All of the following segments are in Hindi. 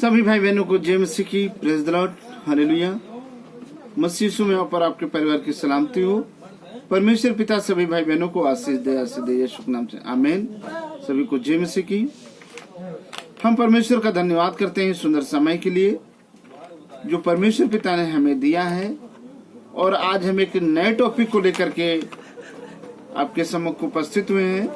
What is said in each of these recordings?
सभी भाई बहनों को जय मसीह की, प्रेज द लॉर्ड, हालेलुया। मसीह यीशु में पर आपके परिवार की सलामती हो। परमेश्वर पिता सभी भाई बहनों को आशीष दे यीशु के नाम से, आमीन। सभी को जय मसीह की। हम परमेश्वर का धन्यवाद करते हैं सुंदर समय के लिए जो परमेश्वर पिता ने हमें दिया है। और आज हम एक नए टॉपिक को लेकर के आपके सम्मुख उपस्थित हुए हैं।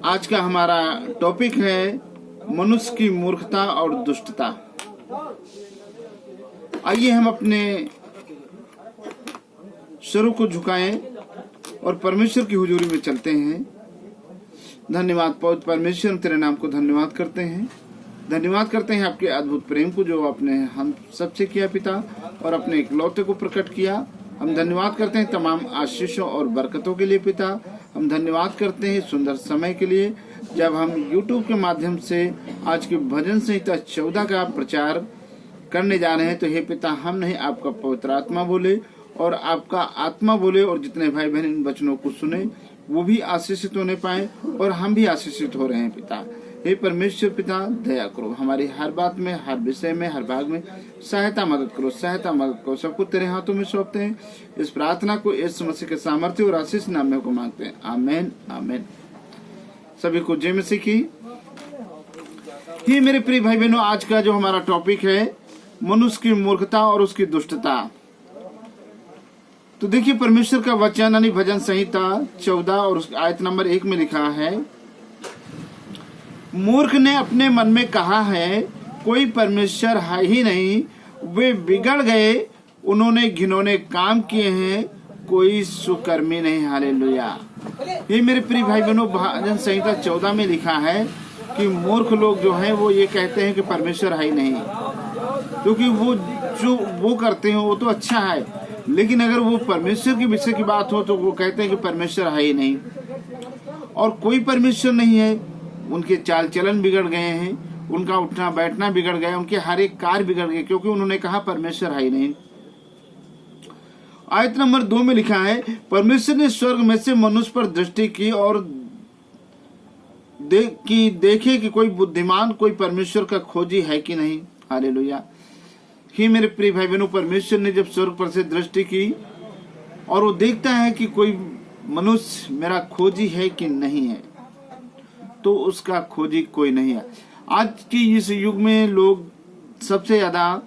आज का हमारा टॉपिक है मनुष्य की मूर्खता और दुष्टता। आइए हम अपने सरों को झुकाएं और परमेश्वर की हुजूरी में चलते हैं। धन्यवाद पवित्र परमेश्वर, हम तेरे नाम को धन्यवाद करते हैं। धन्यवाद करते हैं आपके अद्भुत प्रेम को जो आपने हम सबसे किया पिता, और अपने इकलौते को प्रकट किया। हम धन्यवाद करते हैं तमाम आशीषों और बरकतों के लिए पिता। हम धन्यवाद करते हैं सुंदर समय के लिए जब हम YouTube के माध्यम से आज की भजन संहिता 14 का प्रचार करने जा रहे हैं। तो हे पिता, हम नहीं, आपका पवित्र आत्मा बोले और आपका आत्मा बोले, और जितने भाई बहन इन वचनों को सुने वो भी आशीषित होने पाए और हम भी आशीषित हो रहे हैं पिता। हे परमेश्वर पिता, दया करो, हमारी हर बात में, हर विषय में, हर भाग में सहायता मदद करो, सबको तेरे हाथों में सौंपते हैं। इस प्रार्थना को यीशु मसीह के सामर्थ्य और आशीष नाम में को मांगते हैं, आमीन आमीन। सभी को जय मसीह की। ये मेरे प्रिय भाई बहनों, आज का जो हमारा टॉपिक है मनुष्य की मूर्खता और उसकी दुष्टता। तो देखिए परमेश्वर का वचन यानी भजन संहिता 14 और उसके आयत नंबर 1 में लिखा है, मूर्ख ने अपने मन में कहा है कोई परमेश्वर है ही नहीं, वे बिगड़ गए, उन्होंने घिनौने काम किए हैं, कोई सुकर्मी नहीं। हालेलुया। ये मेरे प्रिय भाई बहनों, भजन संहिता 14 में लिखा है कि मूर्ख लोग जो हैं वो ये कहते हैं कि परमेश्वर है ही नहीं, क्योंकि वो जो वो करते हैं वो तो अच्छा है, लेकिन अगर वो परमेश्वर के विषय की बात हो तो वो कहते हैं कि परमेश्वर है ही नहीं और कोई परमेश्वर नहीं है। उनके चाल चलन बिगड़ गए हैं, उनका उठना बैठना बिगड़ गया, उनके हर एक कार्य बिगड़ गए, क्योंकि उन्होंने कहा परमेश्वर है ही नहीं। आयत नंबर 2 में लिखा है, परमेश्वर ने स्वर्ग में से मनुष्य पर दृष्टि की और देखे कि कोई बुद्धिमान, कोई परमेश्वर का खोजी है कि नहीं। हालेलुया। ही मेरे प्रिय भाई बहनों, परमेश्वर ने जब स्वर्ग पर से दृष्टि की और वो देखता है कि कोई मनुष्य मेरा खोजी है कि नहीं है, तो उसका खोजी कोई नहीं है। आज की इस युग में लोग सबसे ज्यादा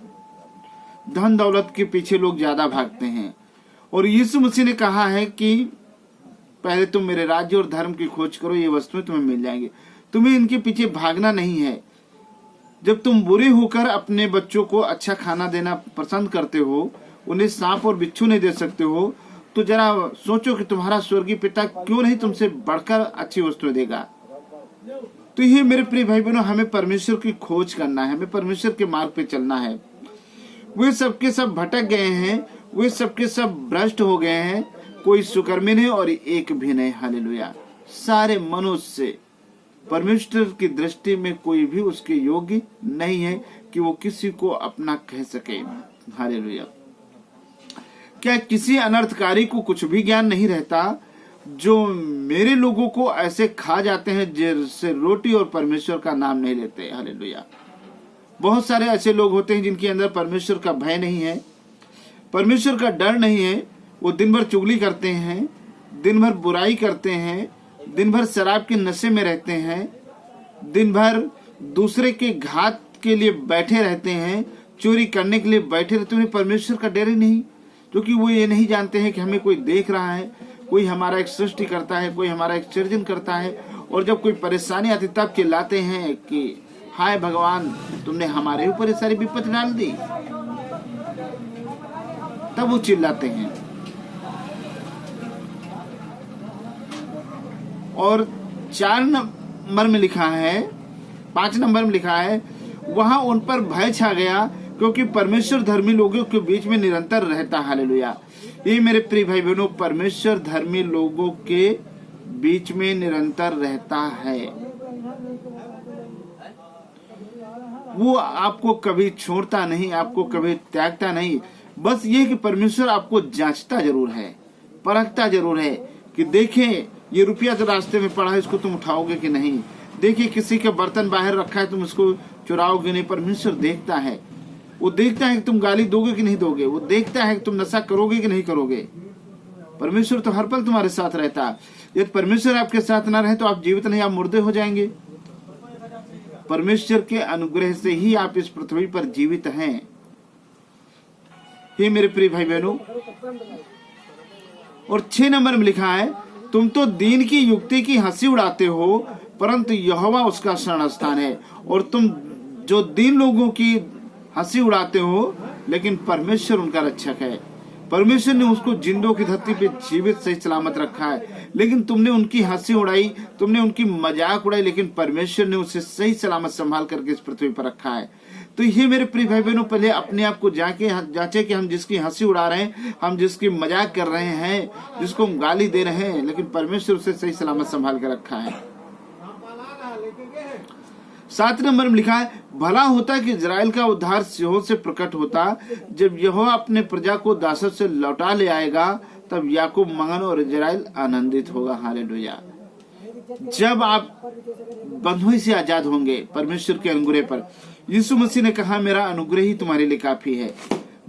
धन दौलत के पीछे लोग ज्यादा भागते हैं, और यीशु मसीह ने कहा है कि पहले तुम मेरे राज्य और धर्म की खोज करो, ये वस्तुएं तुम्हें मिल जाएंगी। तुम्हें इनके पीछे भागना नहीं है। जब तुम बुरे होकर अपने बच्चों को अच्छा खाना देना पसंद करते हो, उन्हें सांप और बिच्छू नहीं दे सकते हो, तो जरा सोचो कि तुम्हारा स्वर्गीय पिता क्यों नहीं तुमसे बढ़कर अच्छी वस्तुएं देगा। तो ये मेरे प्रिय भाई बहनों, हमें परमेश्वर की खोज करना है, हमें परमेश्वर के मार्ग पे चलना है। वे सबके सब भटक गए हैं, वे सबके सब भ्रष्ट हो गए हैं, कोई सुकर्मी नहीं और एक भी नहीं। हालेलुया। सारे मनुष्य परमेश्वर की दृष्टि में कोई भी उसके योग्य नहीं है कि वो किसी को अपना कह सके। हालेलुया। क्या किसी अनर्थकारी को कुछ भी ज्ञान नहीं रहता जो मेरे लोगों को ऐसे खा जाते हैं जैसे रोटी और परमेश्वर का नाम नहीं लेते। हालेलुया। बहुत सारे ऐसे लोग होते हैं जिनके अंदर परमेश्वर का भय नहीं है, परमेश्वर का डर नहीं है। वो दिन भर चुगली करते हैं, दिन भर बुराई करते हैं, दिन भर शराब के नशे में रहते हैं, दिन भर दूसरे के घात के लिए बैठे रहते हैं, चोरी करने के लिए बैठे रहते हैं। परमेश्वर का डर ही नहीं, क्योंकि वो ये नहीं जानते हैं कि हमें कोई देख रहा है, कोई हमारा एक सृष्टि करता है, कोई हमारा एक सृजन करता है। और जब कोई परेशानी आती तब चिल्लाते हैं कि हाय भगवान, तुमने हमारे ऊपर ये सारी विपत्ति डाल दी, तब वो चिल्लाते हैं। और 4 नंबर में लिखा है, 5 नंबर में लिखा है, वहां उन पर भय छा गया क्योंकि परमेश्वर धर्मी लोगों के बीच में निरंतर रहता। हालेलुया। ये मेरे प्रिय भाई बहनों, परमेश्वर धर्मी लोगों के बीच में निरंतर रहता है। वो आपको कभी छोड़ता नहीं, आपको कभी त्यागता नहीं। बस ये कि परमेश्वर आपको जांचता जरूर है, परखता जरूर है कि देखें ये रुपया तो रास्ते में पड़ा है, इसको तुम उठाओगे कि नहीं। देखिए किसी का बर्तन बाहर रखा है, तुम उसको चुराओगे नहीं, परमेश्वर देखता है। वो देखता है कि तुम गाली दोगे कि नहीं दोगे, वो देखता है कि तुम नशा करोगे कि नहीं करोगे। परमेश्वर तो हर पल तुम्हारे साथ रहता है। यदि परमेश्वर आपके साथ ना रहे तो आप जीवित नहीं, आप मुर्दे हो जाएंगे। परमेश्वर के अनुग्रह से ही आप इस पृथ्वी पर जीवित हैं। हे मेरे प्रिय भाई बहनों, और 6 नंबर में लिखा है, तुम तो दीन की युक्ति की हंसी उड़ाते हो, परंतु यहोवा उसका शरण स्थान है। और तुम जो दीन लोगों की हंसी उड़ाते हो, लेकिन परमेश्वर उनका रक्षक है। परमेश्वर ने उसको जिंदों की धरती पे जीवित सही सलामत रखा है। लेकिन तुमने उनकी हंसी उड़ाई, तुमने उनकी मजाक उड़ाई, लेकिन परमेश्वर ने उसे सही सलामत संभाल करके इस पृथ्वी पर रखा है। तो ये मेरे प्रिय भाई बहनों, पहले अपने आप को जांचे कि हम जिसकी हंसी उड़ा रहे हैं, हम जिसकी मजाक कर रहे हैं, जिसको हम गाली दे रहे हैं, लेकिन परमेश्वर उसे सही सलामत संभाल कर रखा है। 7 नंबर में लिखा है, भला होता कि इजराइल का उद्धार सिय्योन से प्रकट होता। जब यहोवा अपने प्रजा को दासत से लौटा ले आएगा, तब याकूब मगन और इजराइल आनंदित होगा। हालेलुया। जब आप बंधुई से आजाद होंगे परमेश्वर के अनुग्रह पर, यीशु मसीह ने कहा, मेरा अनुग्रह ही तुम्हारे लिए काफी है।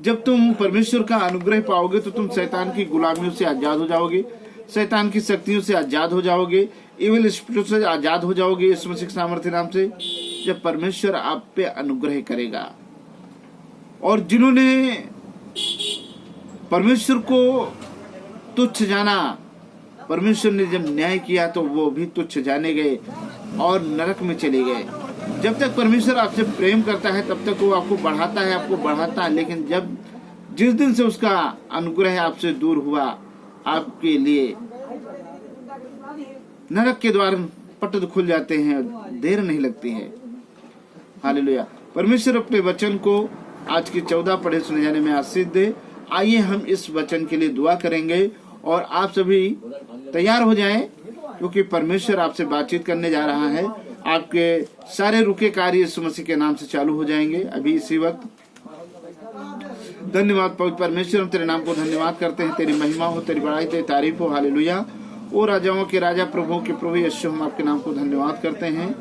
जब तुम परमेश्वर का अनुग्रह पाओगे तो तुम शैतान की गुलामियों से आजाद हो जाओगे, शैतान की शक्तियों से आजाद हो जाओगे, इविल स्पिरिट से आजाद हो जाओगे यीशु मसीह के सामर्थ्य नाम से, जब परमेश्वर आप पे अनुग्रह करेगा। और जिन्होंने परमेश्वर को तुच्छ जाना, परमेश्वर ने जब न्याय किया तो वो भी तुच्छ जाने गए और नरक में चले गए। जब तक परमेश्वर आपसे प्रेम करता है तब तक वो आपको बढ़ाता है, आपको बढ़ाता है। लेकिन जिस दिन से उसका अनुग्रह आपसे दूर हुआ, आपके लिए नरक के द्वार पट खुल जाते हैं, देर नहीं लगती है। हालेलुया। परमेश्वर अपने वचन को आज की 14 पढ़े सुने जाने में आशीष दे। आइए हम इस वचन के लिए दुआ करेंगे और आप सभी तैयार हो जाएं, क्योंकि परमेश्वर आपसे बातचीत करने जा रहा है। आपके सारे रुके कार्य यीशु मसीह के नाम से चालू हो जाएंगे अभी इसी वक्त। धन्यवाद पवित्र परमेश्वर, हम तेरे नाम को धन्यवाद करते हैं। तेरी महिमा हो, तेरी बड़ाई, तेरी तारीफ हो। हालेलुया। ओ राजाओं के राजा, प्रभुओं के प्रभु यीशु, हम आपके नाम को धन्यवाद करते हैं।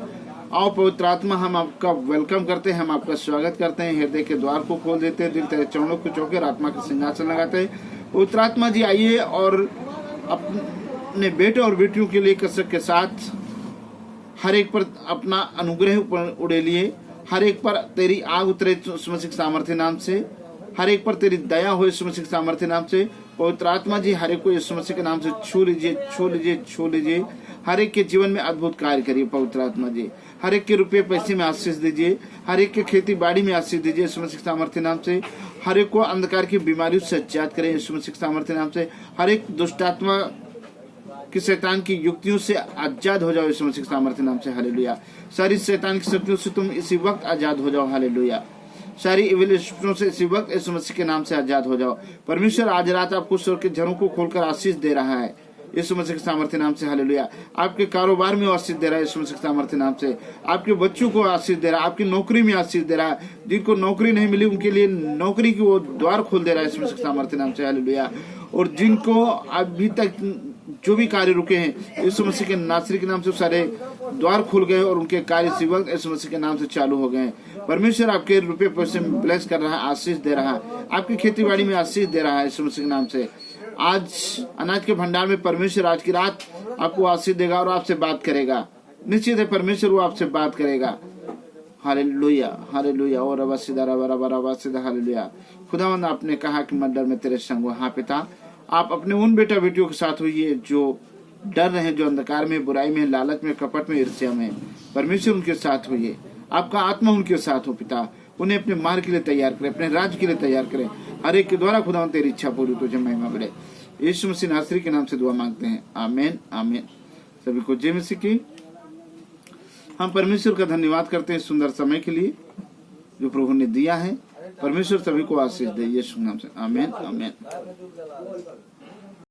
आओ पवित्र आत्मा, हम आपका वेलकम करते हैं, हम आपका स्वागत करते हैं। हृदय के द्वार को खोल देते हैं, दिल तेरे चरणों को चौकर आत्मा के सिंहासन लगाते हैं। पवित्र आत्मा जी आइए और अपने बेटे और बेटियों के लिए कसक के साथ हर एक पर अपना अनुग्रह उड़े लिए, हर एक पर तेरी आग उतरे यीशु मसीह के सामर्थ्य नाम से, हर एक पर तेरी दया हो यीशु मसीह के सामर्थ्य नाम से। पवित्र आत्मा जी हर एक को यीशु मसीह के नाम से छू लीजिए, छू लीजिए, छू लीजिए। हर एक के जीवन में अद्भुत कार्य करिए पवित्र आत्मा जी। हर एक के रुपये पैसे में आशीष दीजिए, हर एक के खेती बाड़ी में आशीष दीजिए यीशु मसीह के सामर्थ्य नाम से। हर एक को अंधकार की बीमारियों से आजाद करें यीशु मसीह के सामर्थ्य नाम से। हर एक दुष्टात्मा कि शैतान की युक्तियों से आजाद हो जाओ यीशु मसीह के सामर्थ्य नाम से। हालेलुया। सारी शैतान की शक्तियों से तुम इसी वक्त आजाद हो जाओ। हालेलुया। सारी इविल स्पिरिटों से इसी वक्त यीशु मसीह के नाम से आजाद हो जाओ। परमेश्वर आज रात आपको स्वर्ग के झरों को खोलकर आशीष दे रहा है यीशु मसीह के सामर्थ्य नाम से। हालेलुया। आपके कारोबार में आशीष दे रहा है यीशु मसीह के सामर्थ्य नाम से। आपके बच्चों को आशीष दे रहा है, आपकी नौकरी में आशीष दे रहा है। जिनको नौकरी नहीं मिली उनके लिए नौकरी की वो द्वार खोल दे रहा है यीशु मसीह के सामर्थ्य नाम से। हालेलुया। और जिनको अभी तक जो भी कार्य रुके हैं यीशु मसीह के नासरी के नाम से सारे द्वार खुल गए और उनके कार्य इसी वक्त यीशु मसीह के नाम से चालू हो गए। परमेश्वर आपके रुपये पैसे में ब्लेस कर रहा है, आशीष दे रहा है। आपकी खेती बाड़ी में आशीष दे रहा है यीशु मसीह के नाम से। आज अनाज के भंडार में परमेश्वर आज की रात आपको आशीष देगा और आपसे बात करेगा। निश्चित है परमेश्वर वो आपसे बात करेगा। Hallelujah, hallelujah. और हालेलुया। खुदावंद आपने कहा कि मैं डर में तेरे संग हूं। हाँ पिता, आप अपने उन बेटा बेटियों के साथ होइए जो डर रहे, जो अंधकार में, बुराई में, लालच में, कपट में, ईर्ष्या में। परमेश्वर उनके साथ होइए, आपका आत्मा उनके साथ हो पिता। उन्हें अपने मार्ग के लिए तैयार करें, अपने राज्य के लिए तैयार करें। हर एक के द्वारा खुदावंद तेरी इच्छा पूरी तुझे महिमा मिले। यीशु मसीह नासरी के नाम से दुआ मांगते हैं, आमीन, आमीन। सभी को जय मसीह की। हम परमेश्वर का धन्यवाद करते हैं सुंदर समय के लिए जो प्रभु ने दिया है। परमेश्वर सभी को आशीष दे यीशु के नाम से, आमीन, आमीन।